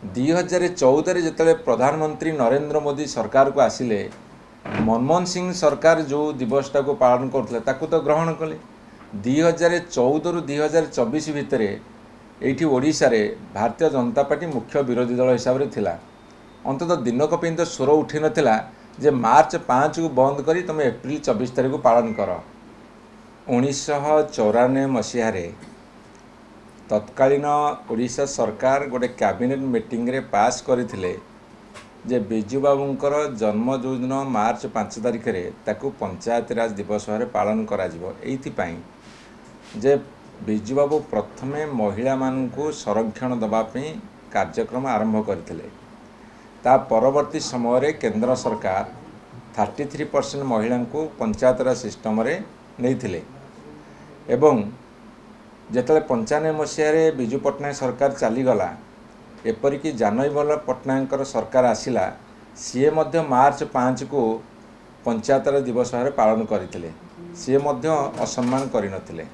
2014 ଯେତେବେଳେ ପ୍ରଧାନମନ୍ତ୍ରୀ ନରେନ୍ଦ୍ର ମୋଦି ସରକାରକୁ ଆସିଲେ, मनमोहन सिंह सरकार जो दिवसटा को पालन करते ताकू तो ग्रहण कले। 2014 रु 2024 भितर ये ओडिशा रे भारतीय जनता पार्टी मुख्य विरोधी दल हिसाब से थिला। अंततः दिनक तो स्वर उठी नाला जे मार्च 5 को बंद करी तुम एप्रिल 24 तारीख को पालन कर। 1994 मसीह तत्कालीन ओडिशा सरकार गोटे कैबिनेट मीटिंग रे पास करथिले जे बिजू बाबूंकर जन्म जो दिन मार्च 5 तारिख रे ताकू पंचायत राज दिवस भाव पालन करा जिवो। एइथिपाई जे बिजू बाबू प्रथमे महिला मानकू संरक्षण दबापी कार्यक्रम आरंभ करथिले। ता परवर्ती समय रे केंद्र सरकार 33% महिला को पंचायत राज सिस्टम रे नैथिले एवं जेतले 95 मसीह बिजू पट्टनायक सरकार चलीगला एपरिकी जानईबल पट्टनायक सरकार आसिला सीए मध्य मार्च 5 को पंचायत राज दिवस भाव पालन करते सी असम्मान करनथिले।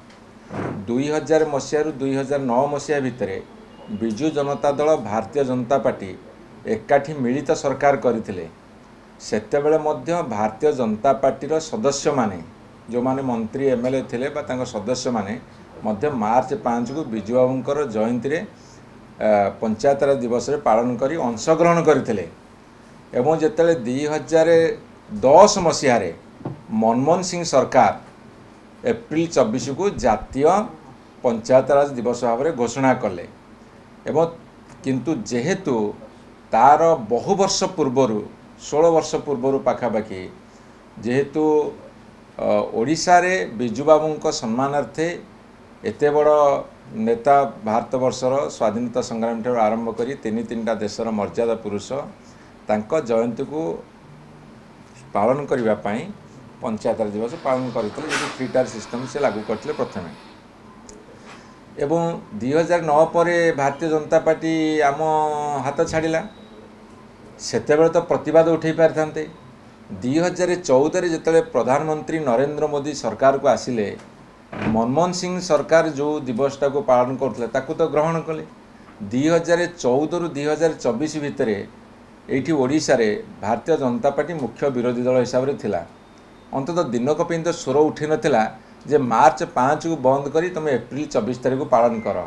2000 मसीह रु 2009 मसीह भितर बिजू जनता दल भारतीय जनता पार्टी एकाठी मिलित सरकार करथिले। सेतेबेले मध्य भारतीय जनता पार्टी सदस्य माने जो माने मंत्री एमएलए थिले बा तांको सदस्य माने मध्य मार्च 5 को बिजू बाबूंकर जयंती रे पंचायत राज दिवस रे पालन करी अंशग्रहण करथिले। एवं जेतेले 2010 मसीह रे मनमोहन सिंह सरकार एप्रिल 24 को जातीय पंचायत राज दिवस भाव में घोषणा कले। एवं किंतु जेहेतु तार बहु वर्ष पूर्वर 16 वर्ष पूर्वर पाखापाखि जेहेतु ओडिशा रे बिजू बाबू सम्मानार्थे एते बड़ नेता भारत वर्षर स्वाधीनता संग्राम ठार आरंभ करी तीन देशर मर्यादा पुरुष तांको जयंती को पालन करने पंचायत राज दिवस पालन करते फ्री टायर सिस्टम से लागू करते प्रथमे। एवं 2009 पर भारतीय जनता पार्टी आम हाथ छाड़ा सेतेबेले तो प्रतिवाद उठे पारि थांते। 2014 जिते प्रधानमंत्री नरेंद्र मोदी सरकार को आसिले मनमोहन सिंह सरकार जो दिवसटा को पालन करते ताकू तो ग्रहण कले। 2014 रु 2024 भितर ये ओडिशा रे भारतीय जनता पार्टी मुख्य विरोधी दल हिसाब से थिला। अंततः दिनक तो स्वर उठी नाला जे मार्च 5 को बंद करी तुम एप्रिल 24 तारीख को पालन कर।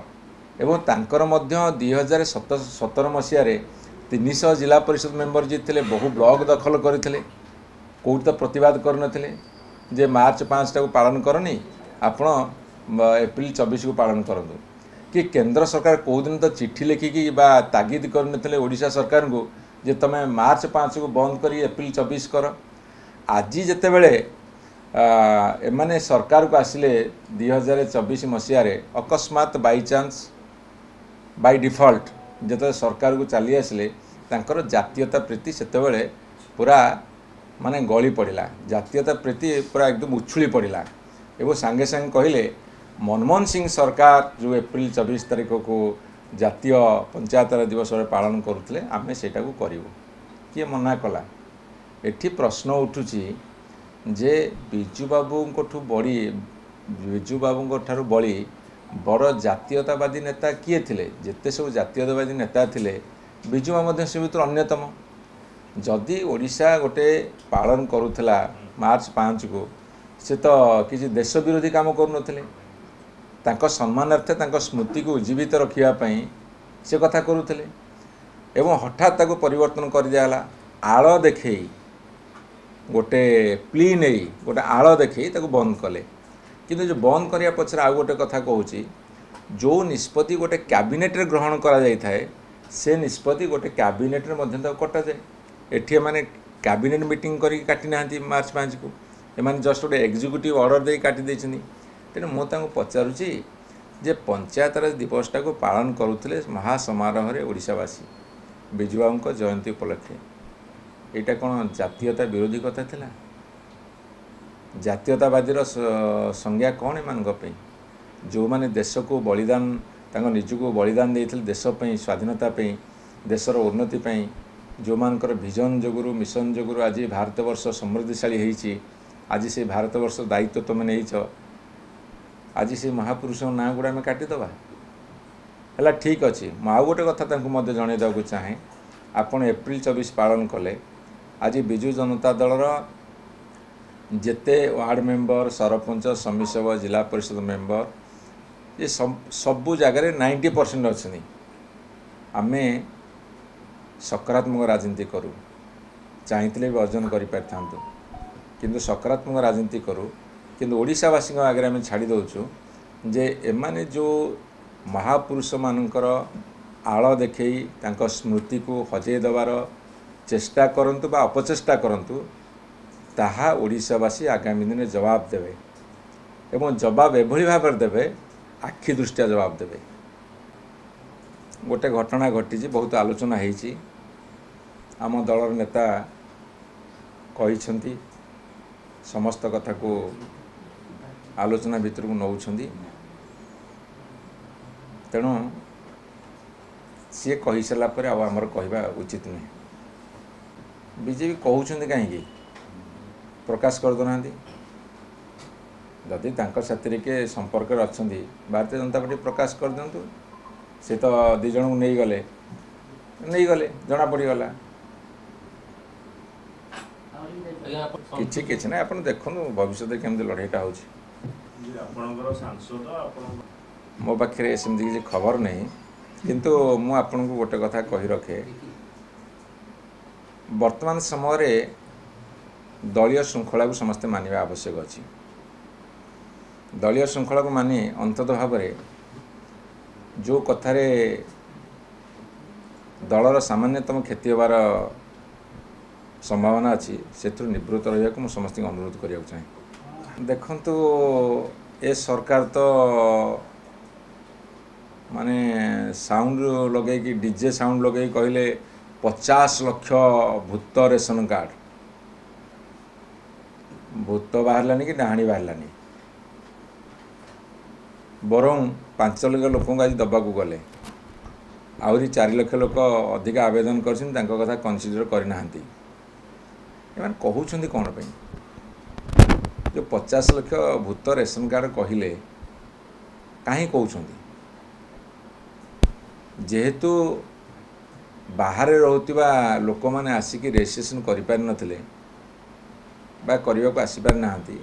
एवं तांकर मध्य 2017 मसीह 300 जिला परिषद मेंबर जीते बहु ब्लॉक दखल करते कौट तो प्रतिवाद करनथिले जे मार्च 5 को पालन करनी आपण एप्रिल 24 को पालन करंतु कि केंद्र सरकार कौ दिन तो चिट्ठी लिखिकी बा तागिद करनथिले ओडिशा सरकार को जे तमे मार्च 5 को बंद करी एप्रिल 24 कर। आज जितेबेले एमाने सरकार को आसिले 2024 मसीह अकस्मात बाई चांस बाय डिफॉल्ट जो सरकार को चली आसिले तांकर जातीयता प्रीति सेतेबेले पूरा माने गली पड़ा जातीयता प्रीति पूरा एकदम उछुली पड़ा एवं सांगे सांगे कहले मनमोहन सिंह सरकार जो एप्रिल 24 तारीख को जातीय पंचायत राज दिवस पालन करुले आम सेटा को करूँ किए मना कला। एठी प्रश्न उठुची जे बिजू बाबू बड़ी बिजू बाबू ठारू बड़ी बड़ जातीयतावादी नेता किए थिले जेते सब जातीयतावादी नेता थिले बिजू बाबू से भर अन्यतम। जदि ओडिशा गोटे पालन करुला मार्च 5 को से तो किसी देश विरोधी काम करुनथिले तांको सम्मानार्थे तांको स्मृति को उज्जीवित रखापी से कथा करुले एवं हठात ताको परिवर्तन कर दियाला आड़ देखे गोटे प्ली नहीं गोटे आड़ देखे ताको बंद कले। किंतु जो बंद करने पछरे आउ गोटे कथा कहूँ जो निष्पत्ति गोटे कैबिनेट रे ग्रहण करा जाय थाए से निष्पत्ति गोटे कैबिनेट रे मध्य कटा जाए। एठी माने कैबिनेट मीटिंग करी काटी नाहंती मार्च 5 को एमाने जस्ट गोटे एग्जीक्यूटिव ऑर्डर दे काटी देछनी। तेणु मु तांको पचारुची जे पंचायत राज दिवसटा को पालन करुले महासमारोह रे ओडिशावासी बिजू बाबूंको जयंती उपलक्षे एटा कौन जातीयता विरोधी कथा थिला? जातीयतावादीर संज्ञा कौन एमानक जो माने देश को बलिदान तांको निजको बलिदान देइथिले देश पई स्वाधीनता पई देशर उन्नति पई जो मानकर विजन जोगुरु मिशन जोगुरु आज भारतवर्ष समृद्धिशाली होईची आज से भारतवर्ष दायित्व तुम नहीं आज से महापुरुष ना गुड़ा आम काटिदबा है ठीक अच्छे मुझे गोटे कथा जनईदेक चाहे आपण एप्रिल 24 पालन कले आज विजु जनता दलर जेते वार्ड मेंबर सरपंच समिति सभा जिला परिषद मेंबर ये सबू जगार 90% अच्छे आमे सकारात्मक राजनीति करूँ चाहिए भी अर्जन कर किंतु सकारात्मक राजनीति करूँ किंतु ओडिशावासी आगे आम छाड़ी दौचु जे एमाने जो महापुरुष मानकर आड़ देखई तांको स्मृति को हजे देवार चेष्टा करंतु बा अपचेष्टा करंतु ताहा ओडिशावासी आगामी दिन में जवाब देवे एवं जवाब एभली भाव देवे आखि दृष्टिया जवाब देवे। गोटे घटना घटी बहुत आलोचना होती आम दलर नेता कही समस्त कथा को आलोचना भितर को नौछंदी तेणु सी कही सारा पर आमर कहवा उचित नुहे बीजेपी कहते कहीं प्रकाश कर देना जदि साथी के संपर्क अच्छा भारतीय जनता पार्टी प्रकाश कर दिंतु सी तो दी जन को नहीं गले जना पड़गला किसी ना आप देखो भविष्य केमती लड़ाईटा हो मो पाखे सेमती किसी खबर नहीं किंतु मु आपन को गोटे कथा कही रखे वर्तमान समय दलीय श्रृंखला को समस्ते मानिबा आवश्यक अच्छी दलीय श्रृंखला को मानि अंतत भाव जो कथार दलर सामान्यतम क्षति होबार संभावना अच्छी से निवृत्त रहा को समस्त अनुरोध करने चाहे। देखंतु ए सरकार तो माने साउंड लगे कि डीजे साउंड लगे कहले 50 लाख भूत रेशन कार्ड भूत बाहरलानी कि डाहाणी बाहरलानी बरं 5 लाख लोक आज दबाक गले आहरी 4 लाख लोक अधिक आवेदन कर कथा कनसीडर करना कहते कौन पे जो 50 लाख भूत रेशन कार्ड कहले कहीं कहते जेहेतु बाहर रोहुतिबा लोक मैंने आसिक रेजिस्ट्रेशन करें नथिले बा करने को आसीपार नाहांती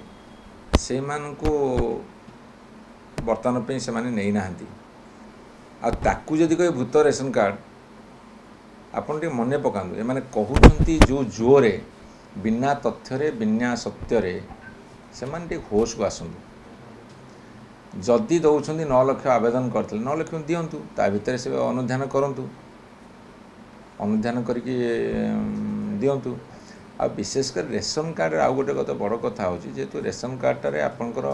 से मानू बर्तमान पे से माने नहीं नाहांती आ ताकू जदि कहे भूत रेशन कार्ड आपन टे मने पकांदु ए माने कहउछंती जो जोरे बिना तथ्य बिना सत्य से माने टे होश को आसंतु जदि दौरान 9 लाख आवेदन करते 9 लाख दिंतु ता भितर से अनुधान करूँ अनुधान करके दिंतु आ विशेषकर रेशन कार्ड आउ गोटे कत बड़ कथा हो जेहेतु रेशन कार्डटारे आपंकर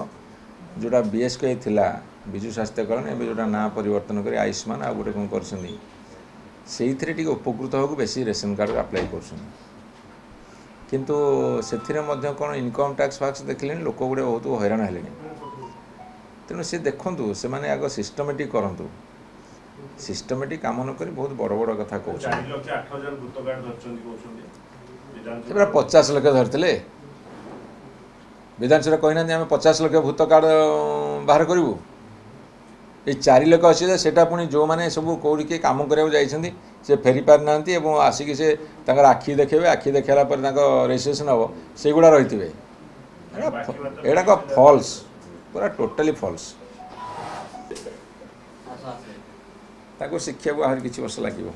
जोड़ा बीएसके थिला विजु स्वास्थ्य कल्याण एवं जोड़ा ना परिवर्तन कर आयुष्मान आ गोटे कौन कर उपकृत हो बेसी रेशन कार्ड अप्लाई कर किंतु से कौन इनकम टैक्स फैक्स देखिले लोक गुड़े बहुत हैरान है तेणु सी देखु से माने आग सिस्टमेटिक करूँ सिस्टमेटिक काम न कर बहुत बड़ बड़ कथा कहते 50 लाख धरते विधानसभा कहना आम 50 लाख भूत कार्ड बाहर करूँ ये 4 लाख अच्छे से पुणी जो मैंने सब कौड़ी के कम कराया से फेरी पार ना आसिक से आखि देखे आखि देखला रजिस्ट्रेशन हम से गुड़ा रही एटा फॉल्स पूरा टोटली फॉल्स ताको शिक्षा को आहरी किछि वर्ष लागिबो।